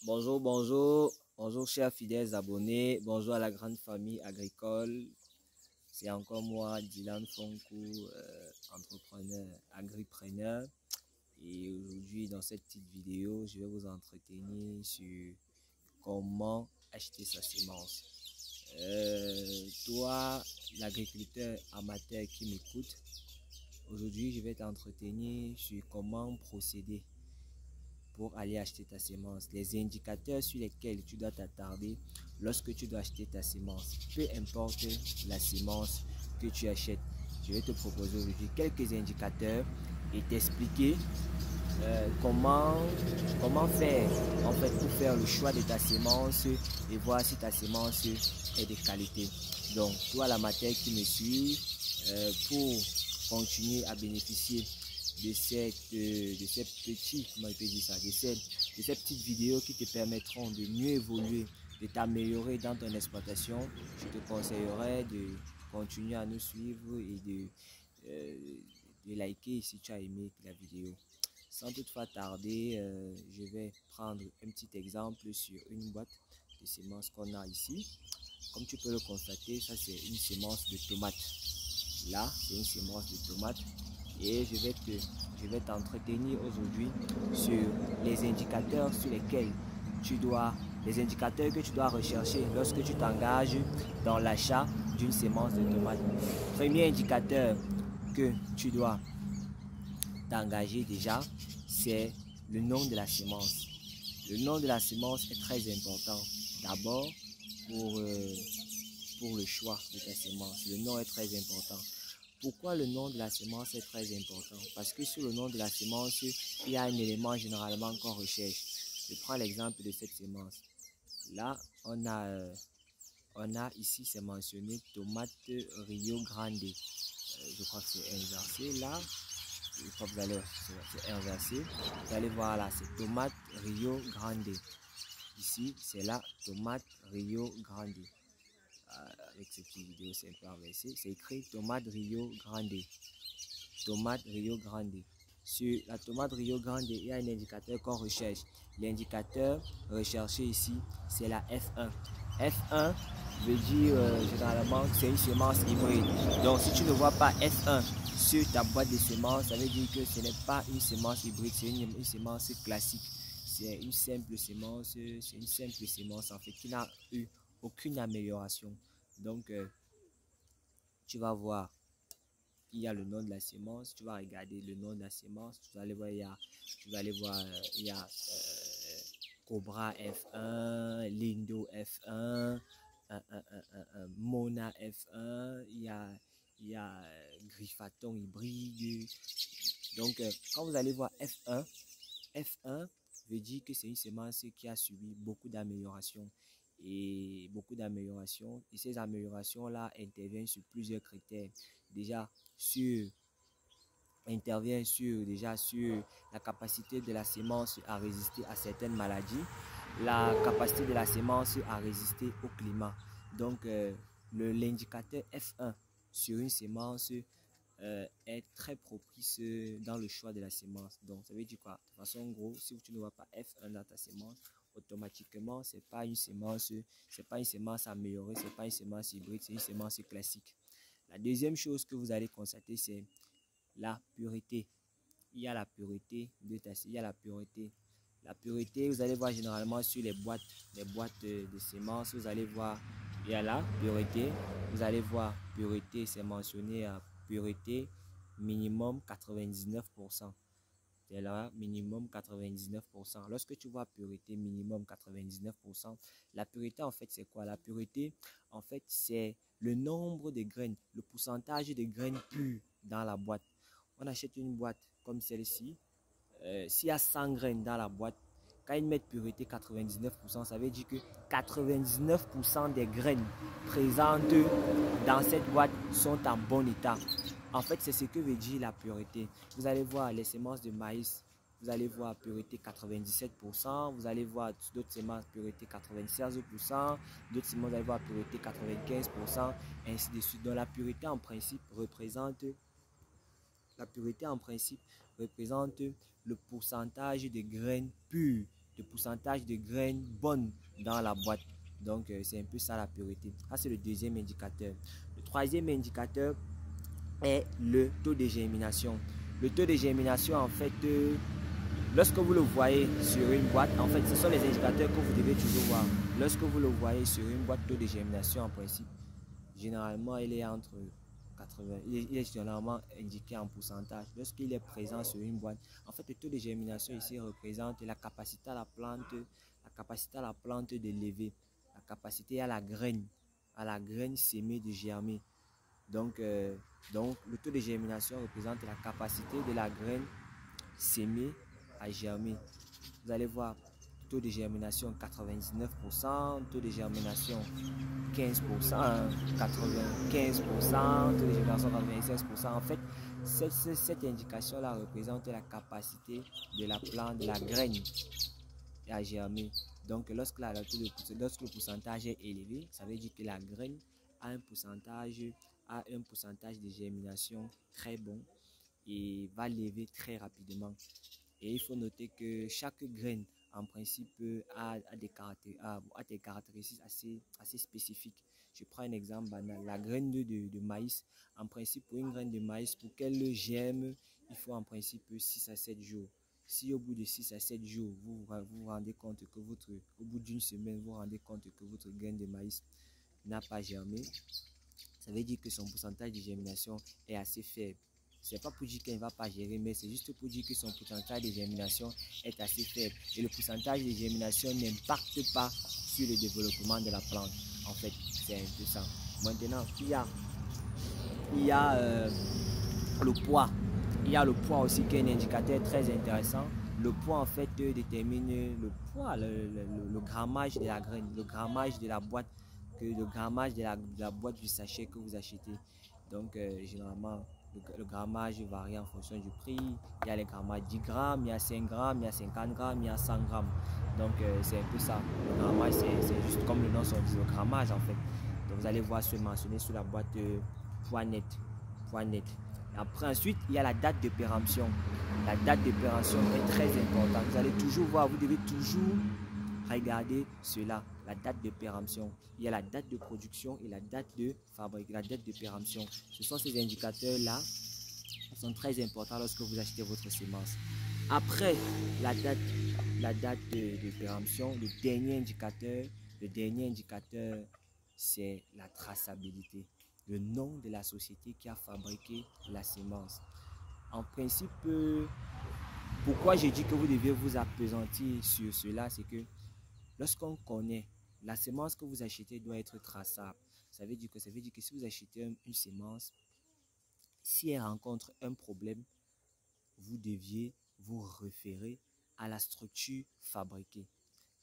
Bonjour, bonjour, bonjour chers fidèles abonnés, bonjour à la grande famille agricole. C'est encore moi, Dylan Fonkou, entrepreneur, agripreneur. Et aujourd'hui, dans cette petite vidéo, je vais vous entretenir sur comment acheter sa semence. Toi, l'agriculteur amateur qui m'écoute, aujourd'hui, je vais t'entretenir sur comment procéder pour aller acheter ta semence. Les indicateurs sur lesquels tu dois t'attarder lorsque tu dois acheter ta semence. Peu importe la semence que tu achètes. Je vais te proposer aujourd'hui quelques indicateurs et t'expliquer comment faire en fait pour faire le choix de ta semence et voir si ta semence est de qualité. Donc, toi l'amateur qui me suit, pour continuer à bénéficier de ces petits, comment je peux dire ça, de ces petites vidéos qui te permettront de mieux évoluer, de t'améliorer dans ton exploitation, je te conseillerais de continuer à nous suivre et de liker si tu as aimé la vidéo. Sans toutefois tarder, je vais prendre un petit exemple sur une boîte de semences qu'on a ici. Comme tu peux le constater, ça c'est une semence de tomate. Là, c'est une semence de tomate. Et je vais t'entretenir aujourd'hui sur les indicateurs sur lesquels les indicateurs que tu dois rechercher lorsque tu t'engages dans l'achat d'une semence de tomate. Premier indicateur que tu dois t'engager déjà, c'est le nom de la semence. Le nom de la semence est très important. D'abord, pour le choix de ta semence, le nom est très important. Pourquoi le nom de la semence est très important? Parce que sur le nom de la semence, il y a un élément généralement qu'on recherche. Je prends l'exemple de cette semence. Là, on a ici, c'est mentionné tomate Rio Grande. Je crois que c'est inversé là. Je crois que vous allez, c'est inversé. Vous allez voir là, c'est tomate Rio Grande. Ici, c'est la tomate Rio Grande. Avec cette petite vidéo, c'est un peu inversé. C'est écrit tomate Rio Grande. Tomate Rio Grande. Sur la tomate Rio Grande, il y a un indicateur qu'on recherche. L'indicateur recherché ici, c'est la F1. F1 veut dire généralement que c'est une semence hybride. Donc, si tu ne vois pas F1 sur ta boîte de semences, ça veut dire que ce n'est pas une semence hybride, c'est une semence classique. C'est une simple semence, en fait qui n'a eu aucune amélioration. Donc, tu vas voir, il y a le nom de la semence, tu vas regarder le nom de la semence, tu vas aller voir, il y a Cobra F1, Lindo F1, Mona F1, il y a Griffaton hybride. Donc, quand vous allez voir F1 veut dire que c'est une semence qui a subi beaucoup d'améliorations. Et ces améliorations là interviennent sur plusieurs critères. Déjà sur la capacité de la semence à résister à certaines maladies, la capacité de la semence à résister au climat. Donc l'indicateur F1 sur une semence est très propice dans le choix de la semence. Donc ça veut dire quoi? De toute façon, en gros, si tu ne vois pas F1 dans ta semence, automatiquement c'est pas une semence améliorée, c'est pas une semence hybride, c'est une semence classique. La deuxième chose que vous allez constater, c'est la pureté. Il y a la pureté vous allez voir généralement sur les boîtes de semences, vous allez voir, il y a la pureté, vous allez voir pureté, c'est mentionné à pureté minimum 99%. C'est là, minimum 99%. Lorsque tu vois pureté minimum 99%, la pureté en fait c'est quoi? La pureté en fait c'est le nombre de graines, le pourcentage de graines pures dans la boîte. On achète une boîte comme celle-ci, s'il y a 100 graines dans la boîte, quand ils mettent pureté 99%, ça veut dire que 99% des graines présentes dans cette boîte sont en bon état. En fait, c'est ce que veut dire la pureté. Vous allez voir les semences de maïs, vous allez voir pureté 97%, vous allez voir d'autres semences pureté 96%, d'autres semences vous allez voir pureté 95%, ainsi de suite. Donc la pureté en principe représente le pourcentage de graines pures de pourcentage de graines bonnes dans la boîte. Donc, c'est un peu ça la pureté. Ça, c'est le deuxième indicateur. Le troisième indicateur est le taux de germination. Le taux de germination, en fait, lorsque vous le voyez sur une boîte, en fait, ce sont les indicateurs que vous devez toujours voir. Lorsque vous le voyez sur une boîte, taux de germination, en principe, généralement, il est entre 80, il est généralement indiqué en pourcentage. Lorsqu'il est présent sur une boîte, en fait, le taux de germination ici représente la capacité à la plante de lever, la capacité à la graine sémée de germer. Donc, le taux de germination représente la capacité de la graine sémée à germer. Vous allez voir, taux de germination 99%, taux de germination 15%, 95%, taux de germination 96%. En fait, cette indication-là représente la capacité de la plante, de la graine à germer. Donc, lorsque le pourcentage est élevé, ça veut dire que la graine a un pourcentage de germination très bon et va lever très rapidement. Et il faut noter que chaque graine, en principe, a des caractéristiques assez spécifiques. Je prends un exemple banal. La graine de maïs, en principe, pour une graine de maïs, pour qu'elle germe, il faut en principe 6 à 7 jours. Si au bout de 6 à 7 jours, vous rendez compte que au bout d'une semaine, vous vous rendez compte que votre graine de maïs n'a pas germé, ça veut dire que son pourcentage de germination est assez faible. C'est pas pour dire qu'elle ne va pas gérer, mais c'est juste pour dire que son pourcentage de germination est assez faible. Et le pourcentage de germination n'impacte pas sur le développement de la plante. En fait, c'est un peu ça. Maintenant, il y a le poids. Il y a le poids aussi qui est un indicateur très intéressant. Le poids en fait détermine le poids, le grammage de la graine, le grammage de la boîte, le grammage de la boîte du sachet que vous achetez. Donc généralement le grammage varie en fonction du prix. Il y a les grammages 10 grammes, il y a 5 grammes, il y a 50 grammes, il y a 100 grammes. Donc c'est un peu ça. Le grammage c'est juste comme le nom son dit, le grammage en fait. Donc vous allez voir se mentionner sur la boîte poids net. Après, ensuite, il y a la date de péremption. La date de péremption est très importante. Vous allez toujours voir, vous devez toujours regarder cela, la date de péremption. Il y a la date de production et la date de fabrique, la date de péremption. Ce sont ces indicateurs-là qui sont très importants lorsque vous achetez votre semence. Après la date de péremption, le dernier indicateur, c'est la traçabilité, le nom de la société qui a fabriqué la semence. En principe, pourquoi je dis que vous devez vous appesantir sur cela, c'est que lorsqu'on connaît la semence que vous achetez doit être traçable. Ça veut dire que si vous achetez une semence, si elle rencontre un problème, vous deviez vous référer à la structure fabriquée.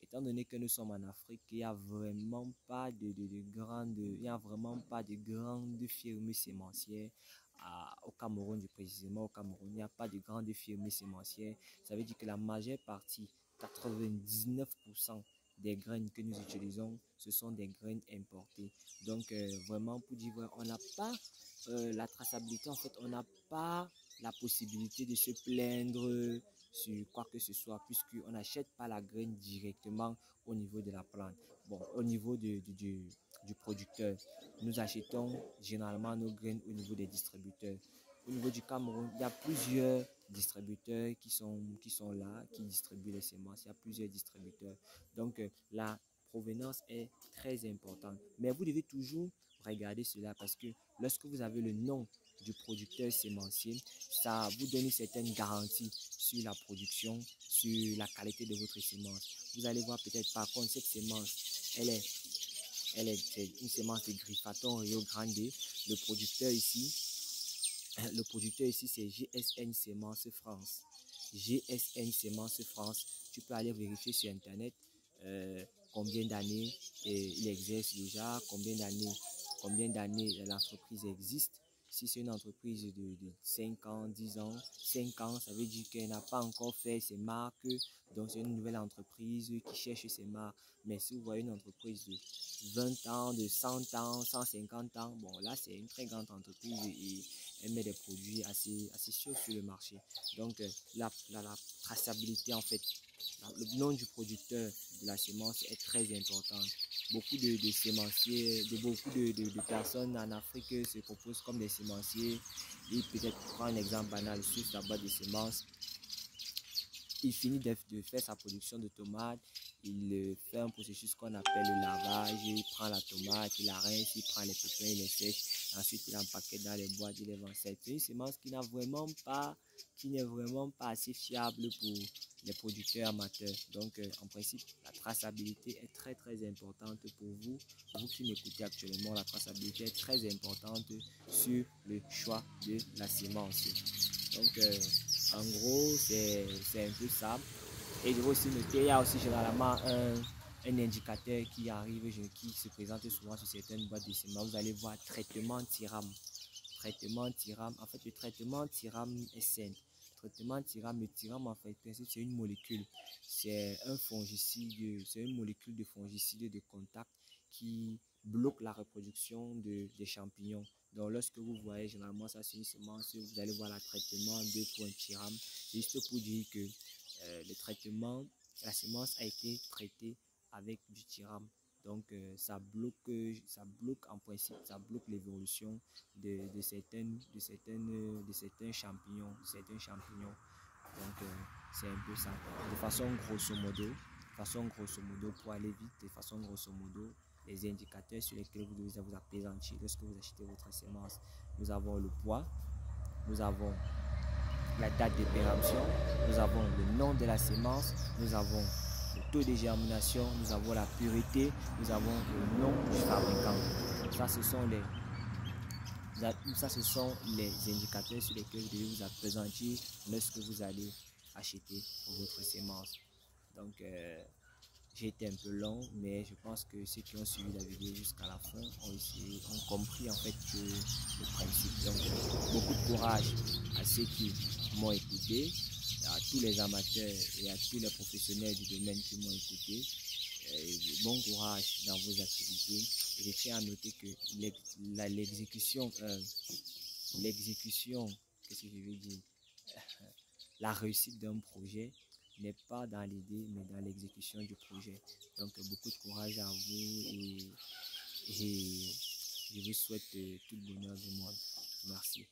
Étant donné que nous sommes en Afrique, il n'y a vraiment pas de grandes firmes sémencières. Au Cameroun, précisément au Cameroun, il n'y a pas de grandes firmes sémencières. Ça veut dire que la majeure partie, 99% des graines que nous utilisons, ce sont des graines importées. Donc, vraiment, pour dire vrai, on n'a pas la traçabilité. En fait, on n'a pas la possibilité de se plaindre sur quoi que ce soit, puisqu'on n'achète pas la graine directement au niveau de la plante. Bon, au niveau du producteur, nous achetons généralement nos graines au niveau des distributeurs. Au niveau du Cameroun, il y a plusieurs distributeurs qui sont là, qui distribuent les semences. Il y a plusieurs distributeurs. Donc, la provenance est très importante. Mais vous devez toujours regarder cela parce que lorsque vous avez le nom du producteur sémencier, ça vous donne une certaine garantie sur la production, sur la qualité de votre semence. Vous allez voir peut-être par contre cette semence, elle est une semence de Griffaton Rio Grande. Le producteur ici c'est GSN Semences France. GSN Semences France. Tu peux aller vérifier sur internet combien d'années il exerce déjà, combien d'années l'entreprise existe. Si c'est une entreprise de 5 ans, 10 ans, 5 ans, ça veut dire qu'elle n'a pas encore fait ses marques. Donc, c'est une nouvelle entreprise qui cherche ses marques. Mais si vous voyez une entreprise de 20 ans, de 100 ans, 150 ans, bon, là, c'est une très grande entreprise et elle met des produits assez sûrs sur le marché. Donc, la traçabilité, en fait, le nom du producteur de la semence est très important. Beaucoup de sémenciers, beaucoup de personnes en Afrique se proposent comme des sémenciers. Et peut-être prendre un exemple banal sur sa boîte de semences. Il finit de faire sa production de tomates, il fait un processus qu'on appelle le lavage, il prend la tomate, il la rince, il prend les pépins, il les sèche, ensuite il empaquette dans les boîtes, il les vend. C'est une semence qui n'est vraiment pas assez fiable pour les producteurs amateurs. Donc en principe, la traçabilité est très importante pour vous. Vous qui m'écoutez actuellement, la traçabilité est très importante sur le choix de la semence. Donc en gros, c'est un peu ça. Et je vais aussi noter, il y a aussi généralement un indicateur qui arrive, qui se présente souvent sur certaines boîtes de semences. Vous allez voir traitement TIRAM. Traitement TIRAM. En fait, le traitement TIRAM est simple. Le traitement TIRAM, le TIRAM, en fait, c'est une molécule. C'est un fongicide, c'est une molécule de fongicide de contact qui bloque la reproduction des champignons. Donc, lorsque vous voyez généralement ça sur une semence, vous allez voir le traitement 2 TIRAM. C'est juste pour dire que le traitement, la semence a été traitée avec du TIRAM. Donc, ça bloque en principe, ça bloque l'évolution de certains champignons. Donc, c'est un peu ça. De façon grosso modo, pour aller vite, de façon grosso modo, les indicateurs sur lesquels vous devez vous appesantir lorsque vous achetez votre semence. Nous avons le poids, nous avons la date de péremption, nous avons le nom de la semence, nous avons le taux de germination, nous avons la pureté, nous avons le nom du fabricant. Ça, ce sont les indicateurs sur lesquels vous devez vous appesantir lorsque vous allez acheter votre semence. Donc, j'ai été un peu long, mais je pense que ceux qui ont suivi la vidéo jusqu'à la fin ont compris en fait le principe. Donc, beaucoup de courage à ceux qui m'ont écouté, à tous les amateurs et à tous les professionnels du domaine qui m'ont écouté. Bon courage dans vos activités. Et je tiens à noter que l'exécution, qu'est-ce que je veux dire, la réussite d'un projet n'est pas dans l'idée, mais dans l'exécution du projet. Donc, beaucoup de courage à vous et je vous souhaite tout le bonheur du monde. Merci.